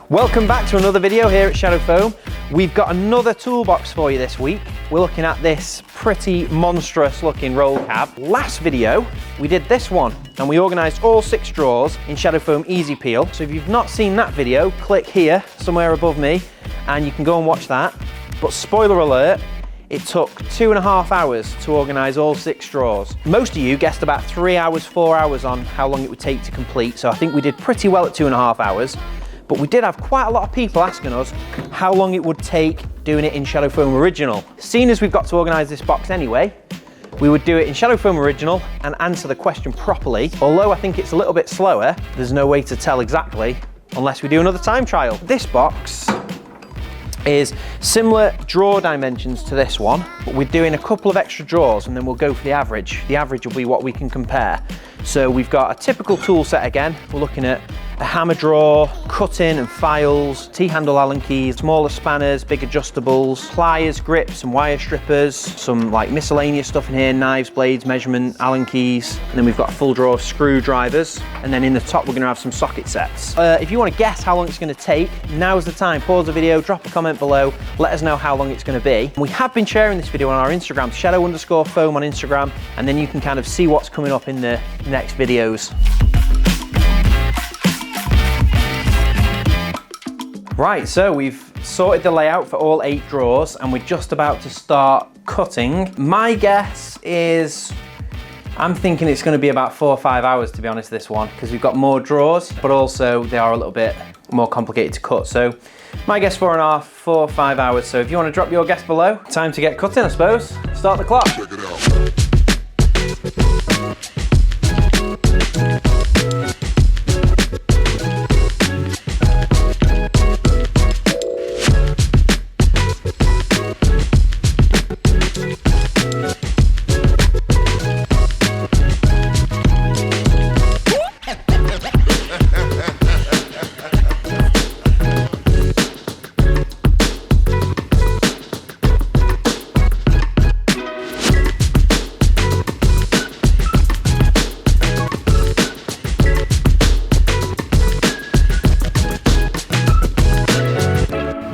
Welcome back to another video here at Shadow Foam. We've got another toolbox for you this week. We're looking at this pretty monstrous looking roll cab. Last video, we did this one and we organised all 6 drawers in Shadow Foam Easy Peel. So if you've not seen that video, click here, somewhere above me, and you can go and watch that. But spoiler alert, it took 2.5 hours to organise all 6 drawers. Most of you guessed about 3 hours, 4 hours on how long it would take to complete. So I think we did pretty well at 2.5 hours. But we did have quite a lot of people asking us how long it would take doing it in Shadow Foam Original. Seeing as we've got to organise this box anyway, we would do it in Shadow Foam Original and answer the question properly. Although I think it's a little bit slower, there's no way to tell exactly unless we do another time trial. This box is similar drawer dimensions to this one, but we're doing a couple of extra drawers and then we'll go for the average. The average will be what we can compare. So we've got a typical tool set again. We're looking at a hammer drawer, cutting and files, T-handle Allen keys, smaller spanners, big adjustables, pliers, grips and wire strippers, some like miscellaneous stuff in here, knives, blades, measurement, Allen keys, and then we've got a full drawer of screwdrivers, and then in the top we're going to have some socket sets. If you want to guess how long it's going to take, now's the time. Pause the video, drop a comment below, let us know how long it's going to be. We have been sharing this video on our Instagram, shadow_foam on Instagram, and then you can kind of see what's coming up in the next videos. Right, so we've sorted the layout for all 8 drawers and we're just about to start cutting. My guess is, I'm thinking it's going to be about 4 or 5 hours to be honest, this one, because we've got more drawers, but also they are a little bit more complicated to cut. So my guess 4.5, 4 or 5 hours. So if you want to drop your guess below, time to get cutting, I suppose. Start the clock. Check it out.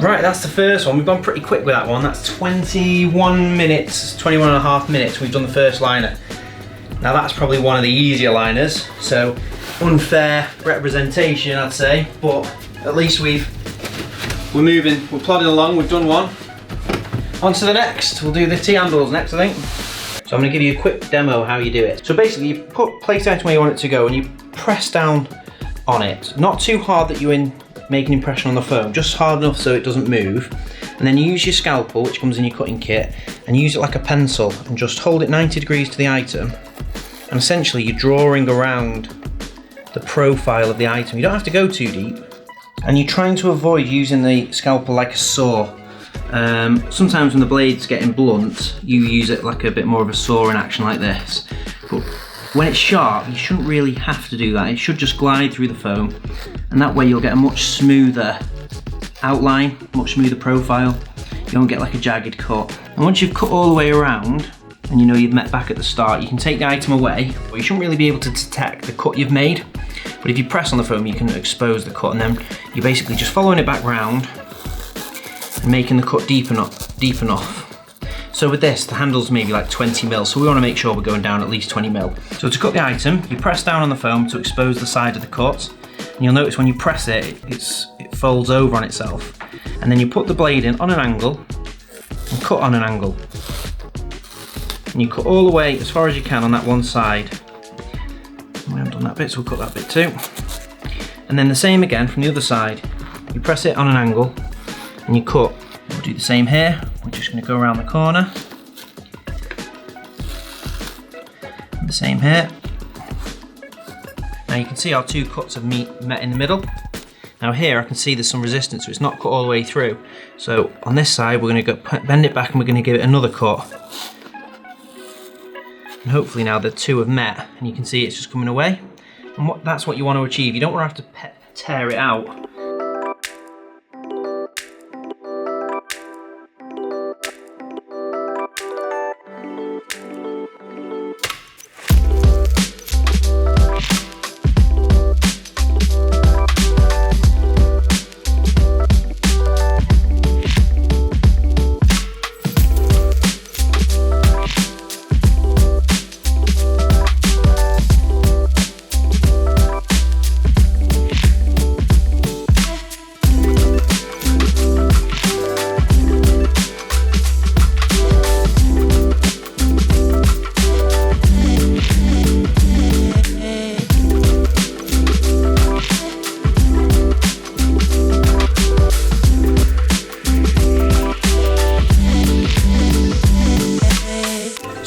Right, that's the first one. We've gone pretty quick with that one. That's 21 minutes, 21 and a half minutes. We've done the first liner. Now that's probably one of the easier liners, so unfair representation, I'd say, but at least we're moving, we're plodding along, we've done one. On to the next. We'll do the T-handles next, I think. So I'm gonna give you a quick demo how you do it. So basically you place the item where you want it to go and you press down on it. Not too hard that you make an impression on the foam, just hard enough so it doesn't move. And then you use your scalpel, which comes in your cutting kit, and use it like a pencil and just hold it 90 degrees to the item. And essentially you're drawing around the profile of the item. You don't have to go too deep. And you're trying to avoid using the scalpel like a saw. Sometimes when the blade's getting blunt, you use it like a bit more of a sawing action like this. But when it's sharp, you shouldn't really have to do that. It should just glide through the foam, and that way you'll get a much smoother outline, much smoother profile. You don't get like a jagged cut. And once you've cut all the way around, and you know you've met back at the start, you can take the item away, but you shouldn't really be able to detect the cut you've made. But if you press on the foam, you can expose the cut, and then you're basically just following it back round and making the cut deep enough. So with this, the handle's maybe like 20 mil, so we want to make sure we're going down at least 20 mil. So to cut the item, you press down on the foam to expose the side of the cut. And you'll notice when you press it, it folds over on itself. And then you put the blade in on an angle and cut on an angle. And you cut all the way as far as you can on that one side. We haven't done that bit, so we'll cut that bit too. And then the same again from the other side. You press it on an angle and you cut. We'll do the same here. We're just going to go around the corner. And the same here. Now you can see our 2 cuts have met in the middle. Now here I can see there's some resistance, so it's not cut all the way through. So on this side we're going to go bend it back and we're going to give it another cut. And hopefully now the 2 have met and you can see it's just coming away. And that's what you want to achieve. You don't want to have to tear it out.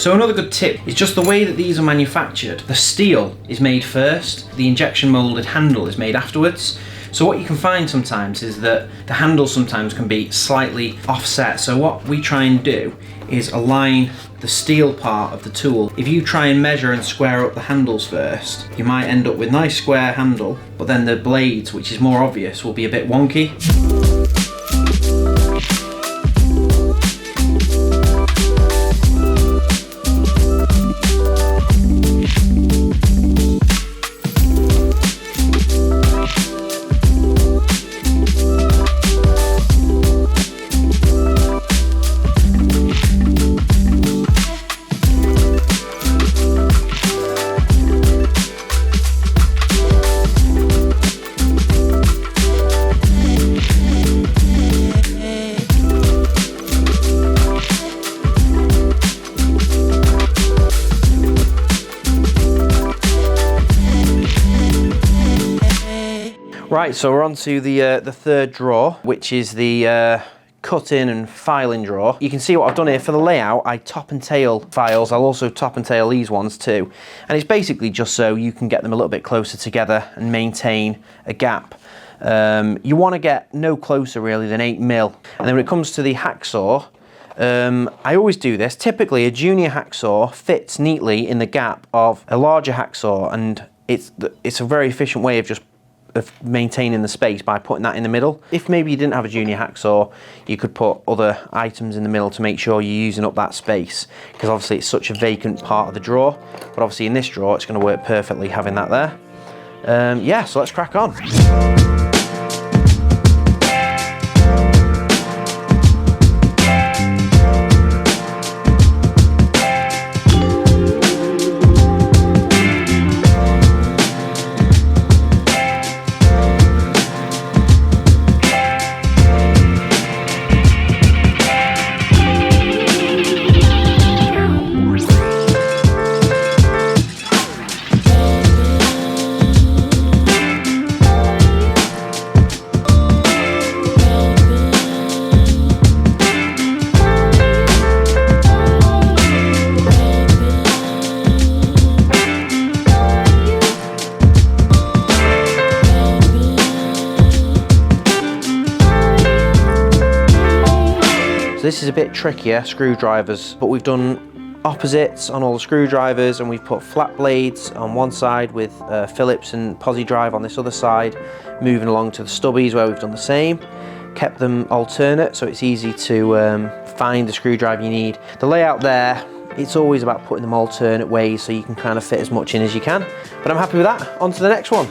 So another good tip is just the way that these are manufactured. The steel is made first, the injection molded handle is made afterwards. So what you can find sometimes is that the handle sometimes can be slightly offset. So what we try and do is align the steel part of the tool. If you try and measure and square up the handles first, you might end up with nice square handle, but then the blades, which is more obvious, will be a bit wonky. Right, so we're on to the third drawer, which is the cutting and filing drawer. You can see what I've done here for the layout. I top and tail files. I'll also top and tail these ones too. And it's basically just so you can get them a little bit closer together and maintain a gap. You want to get no closer really than 8mm. And then when it comes to the hacksaw, I always do this. Typically a junior hacksaw fits neatly in the gap of a larger hacksaw, and it's a very efficient way of maintaining the space by putting that in the middle. If maybe you didn't have a junior hacksaw, you could put other items in the middle to make sure you're using up that space, because obviously it's such a vacant part of the drawer. But obviously in this drawer it's going to work perfectly having that there. Yeah, so let's crack on. This is a bit trickier, screwdrivers, but we've done opposites on all the screwdrivers, and we've put flat blades on one side with Phillips and posi drive on this other side, moving along to the stubbies where we've done the same. Kept them alternate so it's easy to find the screwdriver you need. The layout there, it's always about putting them alternate ways so you can kind of fit as much in as you can. But I'm happy with that. On to the next one.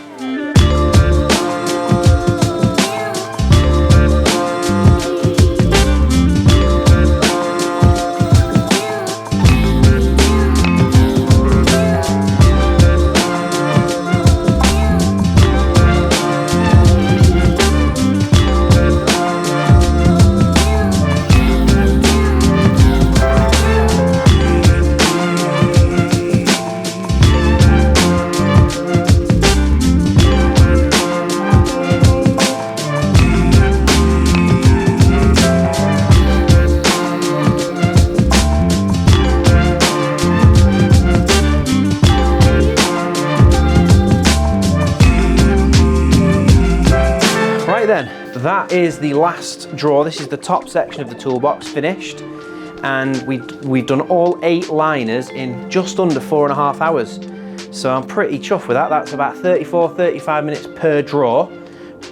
That is the last drawer. This is the top section of the toolbox finished, and we've done all 8 liners in just under 4.5 hours. So I'm pretty chuffed with that. That's about 34-35 minutes per drawer.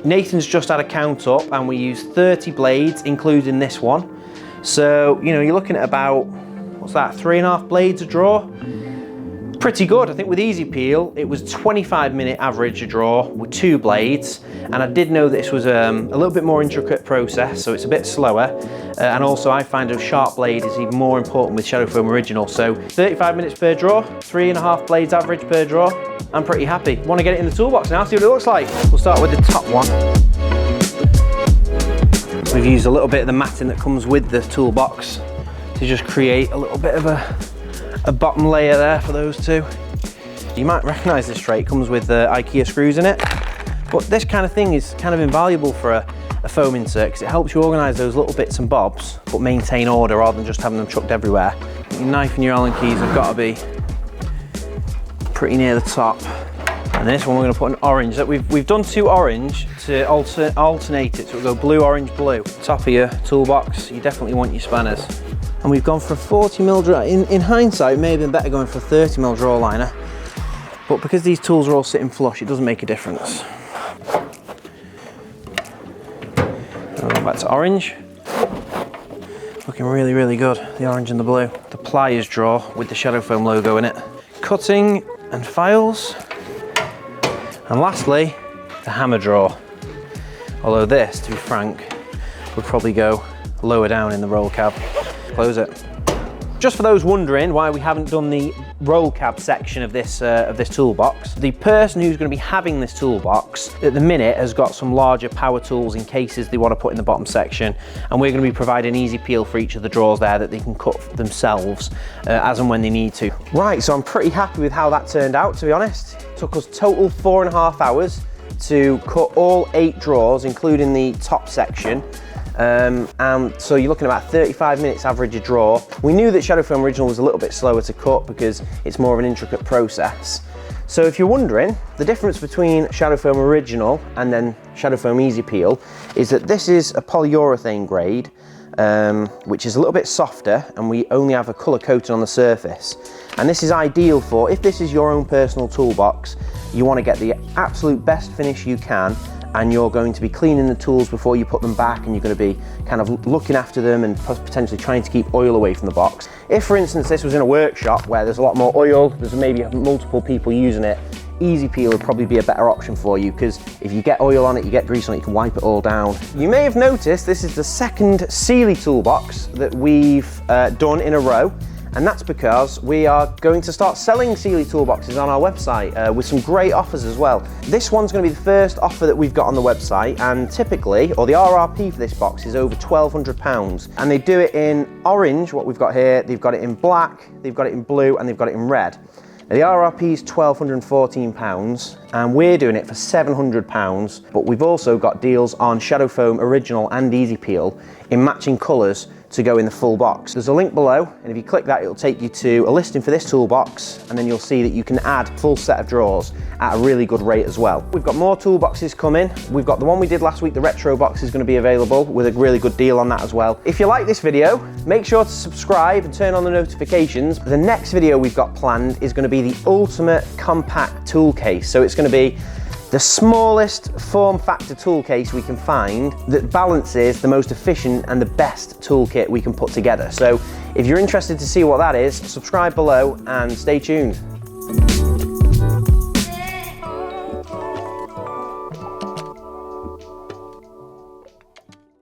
Nathan's just had a count up, and we used 30 blades, including this one. So, you know, you're looking at about, what's that, 3.5 blades a drawer? Pretty good. I think with easy peel, it was 25-minute average a drawer with 2 blades. And I did know this was a little bit more intricate process, so it's a bit slower. And also I find a sharp blade is even more important with Shadow Foam Original. So 35 minutes per drawer, 3.5 blades average per drawer. I'm pretty happy. Want to get it in the toolbox now, see what it looks like. We'll start with the top one. We've used a little bit of the matting that comes with the toolbox to just create a little bit of a bottom layer there for those two. You might recognise this tray, it comes with IKEA screws in it. But this kind of thing is kind of invaluable for a foam insert because it helps you organise those little bits and bobs but maintain order rather than just having them chucked everywhere. Your knife and your Allen keys have got to be pretty near the top. And this one we're going to put an orange. We've done 2 orange to alternate it, so it'll go blue, orange, blue. Top of your toolbox, you definitely want your spanners. And we've gone for a 40mm draw. In hindsight, it may have been better going for a 30mm draw liner, but because these tools are all sitting flush, it doesn't make a difference. We'll go back to orange. Looking really, really good, the orange and the blue. The pliers drawer with the ShadowFoam logo in it. Cutting and files. And lastly, the hammer drawer. Although this, to be frank, would probably go lower down in the roll cab. Close it. Just for those wondering why we haven't done the roll cab section of this toolbox, the person who's going to be having this toolbox at the minute has got some larger power tools in cases they want to put in the bottom section, and we're going to be providing easy peel for each of the drawers there that they can cut themselves as and when they need to. Right, so I'm pretty happy with how that turned out, to be honest. It took us total 4.5 hours to cut all 8 drawers, including the top section. And so you're looking at about 35 minutes average a drawer. We knew that ShadowFoam Original was a little bit slower to cut because it's more of an intricate process. So if you're wondering, the difference between ShadowFoam Original and then ShadowFoam Easy Peel is that this is a polyurethane grade, which is a little bit softer, and we only have a colour coating on the surface. And this is ideal for, if this is your own personal toolbox, you want to get the absolute best finish you can, and you're going to be cleaning the tools before you put them back, and you're going to be kind of looking after them and potentially trying to keep oil away from the box. If, for instance, this was in a workshop where there's a lot more oil, there's maybe multiple people using it, Easy Peel would probably be a better option for you, because if you get oil on it, you get grease on it, you can wipe it all down. You may have noticed this is the second Sealey toolbox that we've done in a row. And that's because we are going to start selling Sealey toolboxes on our website with some great offers as well. This one's going to be the first offer that we've got on the website, and typically, or the RRP for this box is over £1,200. And they do it in orange, what we've got here, they've got it in black, they've got it in blue, and they've got it in red. Now, the RRP is £1,214, and we're doing it for £700, but we've also got deals on ShadowFoam Original and Easy Peel in matching colours to go in the full box. There's a link below, and if you click that, it'll take you to a listing for this toolbox, and then you'll see that you can add a full set of drawers at a really good rate as well. We've got more toolboxes coming. We've got the one we did last week, the retro box, is going to be available with a really good deal on that as well. If you like this video, make sure to subscribe and turn on the notifications. The next video we've got planned is going to be the ultimate compact tool case. So it's going to be the smallest form factor tool case we can find that balances the most efficient and the best toolkit we can put together. So if you're interested to see what that is, subscribe below and stay tuned.